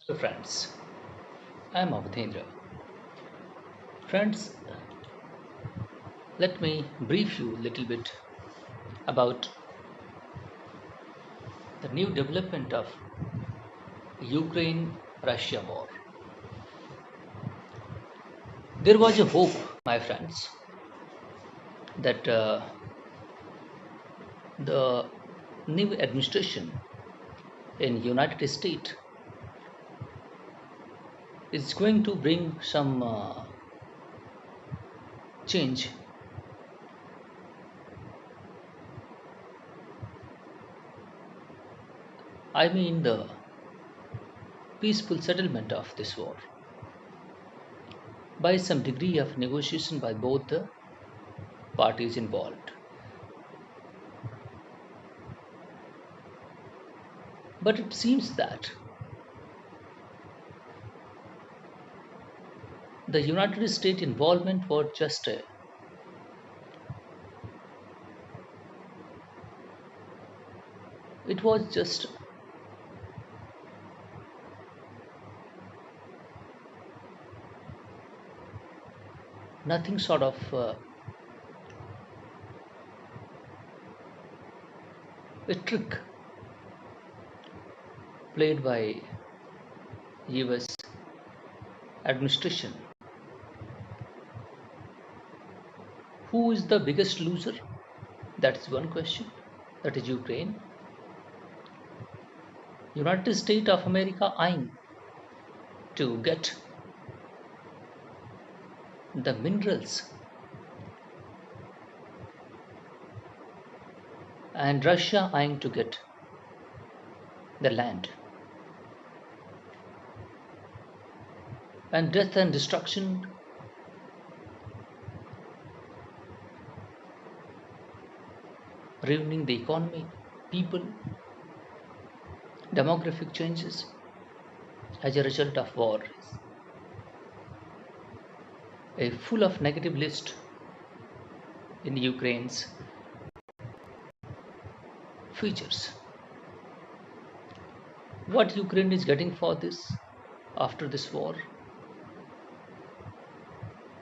Hello friends, I am Avadhendra. Friends, let me brief you a little bit about the new development of Ukraine-Russia war. There was a hope, my friends, that the new administration in United States is going to bring some change. I mean the peaceful settlement of this war by some degree of negotiation by both the parties involved. But it seems that the United States involvement was just it was just nothing sort of a trick played by US administration. Who is the biggest loser? That is one question. That is Ukraine. United States of America eyeing to get the minerals, and Russia eyeing to get the land, and death and destruction ruining the economy, people, demographic changes as a result of war. A full of negative list in Ukraine's features. What Ukraine is getting for this after this war?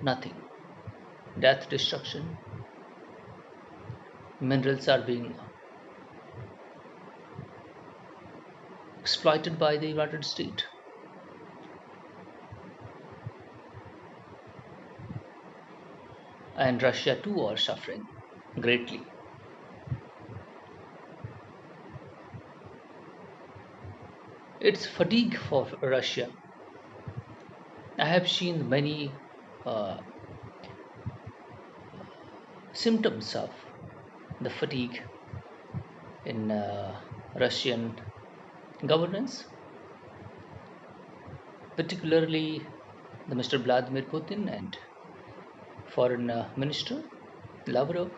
Nothing. Death, destruction, minerals are being exploited by the United States. And Russia too are suffering greatly. It's fatigue for Russia. I have seen many uh, symptoms of the fatigue in Russian governance, particularly the Mr. Vladimir Putin and Foreign Minister Lavrov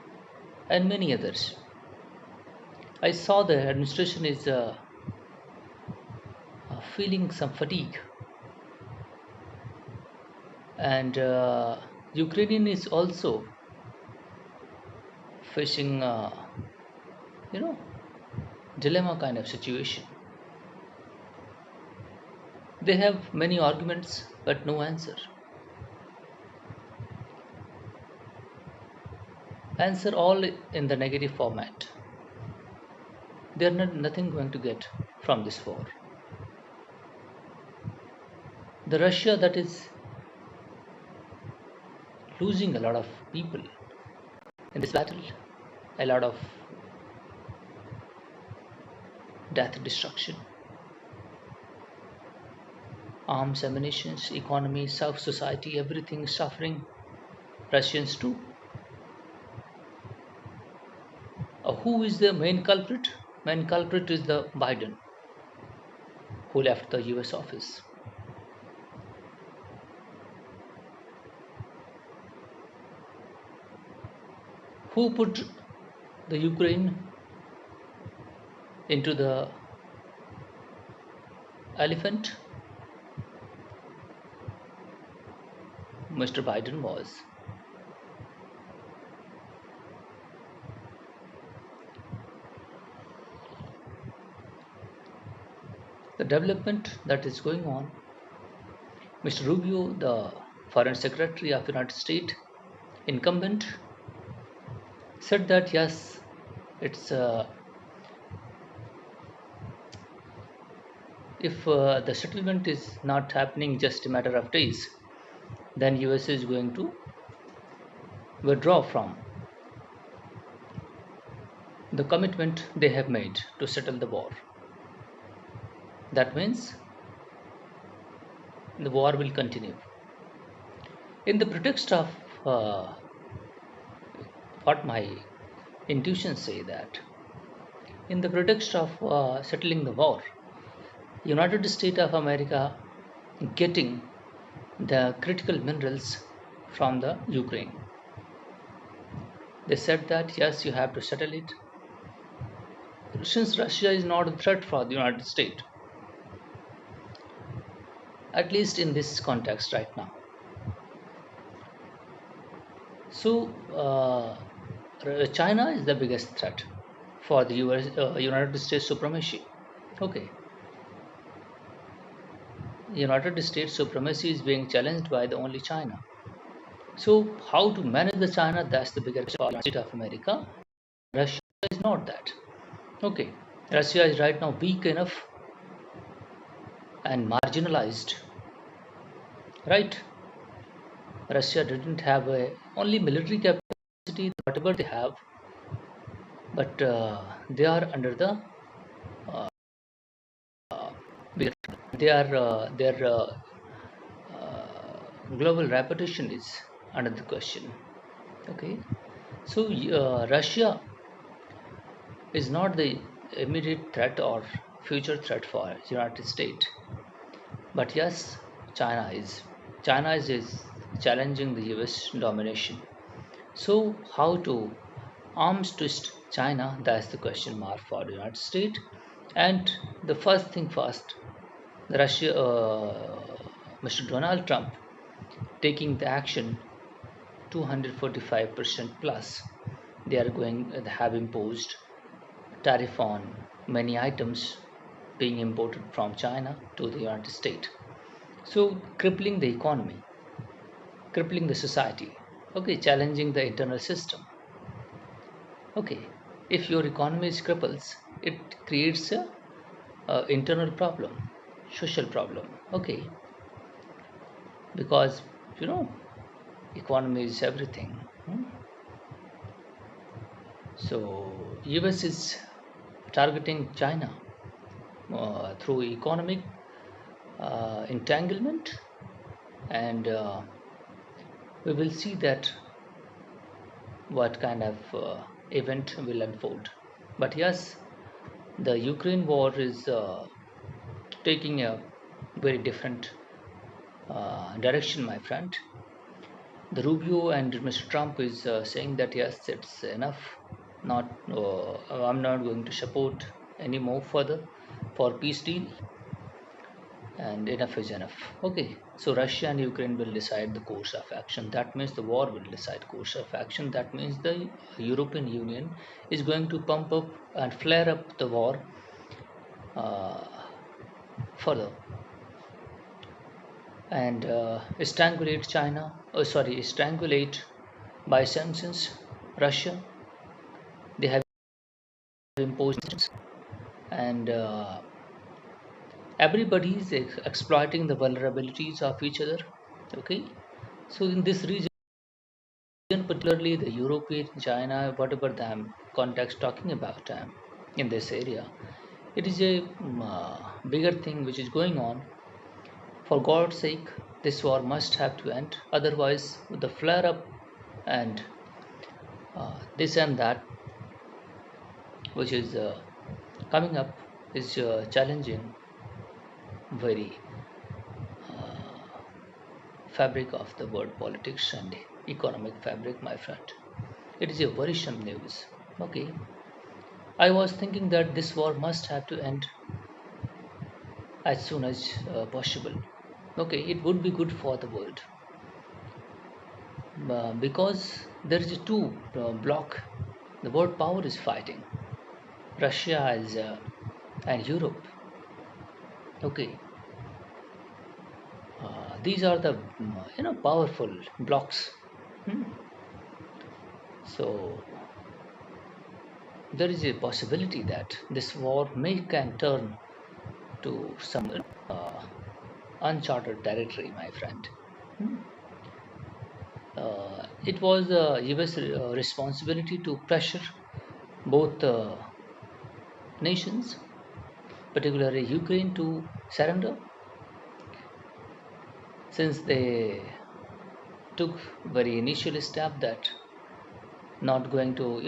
and many others. I saw the administration is feeling some fatigue, and Ukrainian is also facing you know dilemma kind of situation. They have many arguments but no answer all in the negative format. They are nothing going to get from this war. The Russia that is losing a lot of people in this battle, a lot of death, destruction, arms, ammunitions, economy, self society, everything is suffering. Russians too. Who is the main culprit? Main culprit is the Biden, who left the US office. Who put the Ukraine into the elephant? Mr. Biden was. the development that is going on. Mr. Rubio, the Foreign Secretary of the United States, incumbent, said that yes, it's if the settlement is not happening just a matter of days, then US is going to withdraw from the commitment they have made to settle the war. That means the war will continue. In the pretext of uh, what my intuitions say that in the pretext of settling the war, United States of America getting the critical minerals from the Ukraine. They said that yes, you have to settle it. Since Russia is not a threat for the United States, at least in this context right now. So, China is the biggest threat for the United States supremacy. Okay, United States supremacy is being challenged by the only China. So, how to manage the China? That's the biggest problem of America. Russia is not that. Okay, Russia is right now weak enough and marginalized, right? Russia didn't have a only military capacity, whatever they have, but they are under the they are their global reputation is under the question. Okay, so Russia is not the immediate threat or future threat for United States, but yes, China is. China is challenging the US domination. So, how to arms twist China? That's the question mark for the United States. And the first thing first, the Russia, Mr. Donald Trump taking the action 245% plus. They are going have imposed tariff on many items being imported from China to the United States. So crippling the economy, crippling the society. Okay, challenging the internal system. Okay, if your economy is cripples, it creates a internal problem, social problem. Okay, because you know economy is everything. So US is targeting China through economic entanglement, and we will see that what kind of event will unfold. But yes, the Ukraine war is taking a very different direction, my friend. The Rubio and Mr. Trump is saying that yes, it's enough. Not, I'm not going to support any more further for peace deal, and enough is enough. Okay, so Russia and Ukraine will decide the course of action. That means the war will decide course of action. That means the European Union is going to pump up and flare up the war uh, further and strangulate China. Oh, sorry, strangulate by sanctions Russia. They have imposed sanctions, and everybody is exploiting the vulnerabilities of each other. Okay, so in this region, particularly the European, China, whatever the context talking about in this area, it is a bigger thing which is going on. For God's sake, this war must have to end. Otherwise, the flare up and this and that, which is coming up, is challenging very fabric of the world politics and economic fabric, my friend. It is a worrisome news. Okay, I was thinking that this war must have to end as soon as possible. Okay, it would be good for the world because there is a two block. The world power is fighting. Russia is and Europe. Okay, these are the powerful blocks. Hmm. So there is a possibility that this war may can turn to some uh, uncharted territory, my friend. Hmm. It was the US responsibility to pressure both nations, particularly Ukraine, to surrender, since they took very initial step that not going to,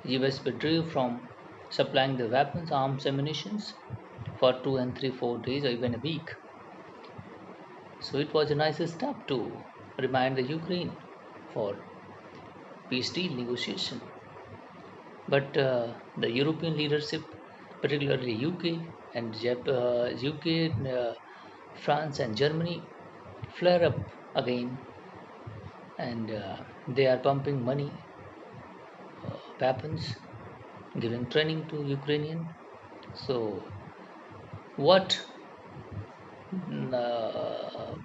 US withdrew from supplying the weapons, arms, ammunitions for 2 and 3, 4 days, or even a week. So it was a nice step to remind the Ukraine for peace deal negotiation. But the European leadership, particularly UK and UK, France and Germany, flare up again, and they are pumping money, weapons, giving training to Ukrainian. So, what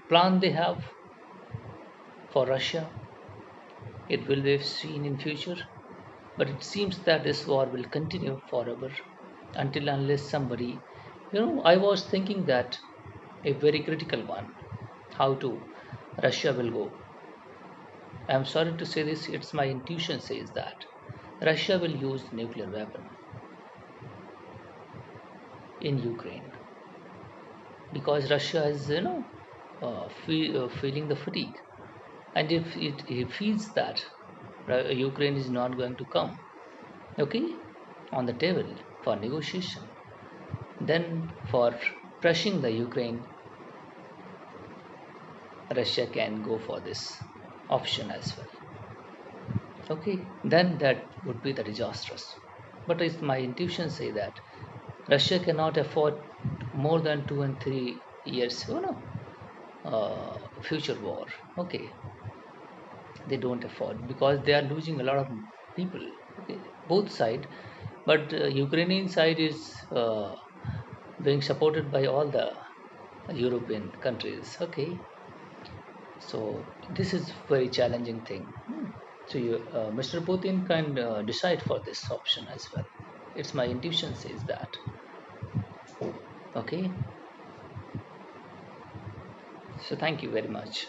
plan they have for Russia? It will be seen in future, but it seems that this war will continue forever until unless somebody, I was thinking that a very critical one, how to Russia will go. I'm sorry to say this, it's my intuition says that Russia will use nuclear weapon in Ukraine because Russia is, feeling the fatigue, and if it feels that Ukraine is not going to come, okay, on the table for negotiation, then for crushing the Ukraine, Russia can go for this option as well. Okay, then that would be the disastrous. But it's my intuition say that Russia cannot afford more than 2 and 3 years, future war. Okay, they don't afford because they are losing a lot of people. Okay, both side, but Ukrainian side is being supported by all the European countries. Okay, so this is very challenging thing. So Mr. Putin can decide for this option as well. It's my intuition says that. Okay, so thank you very much.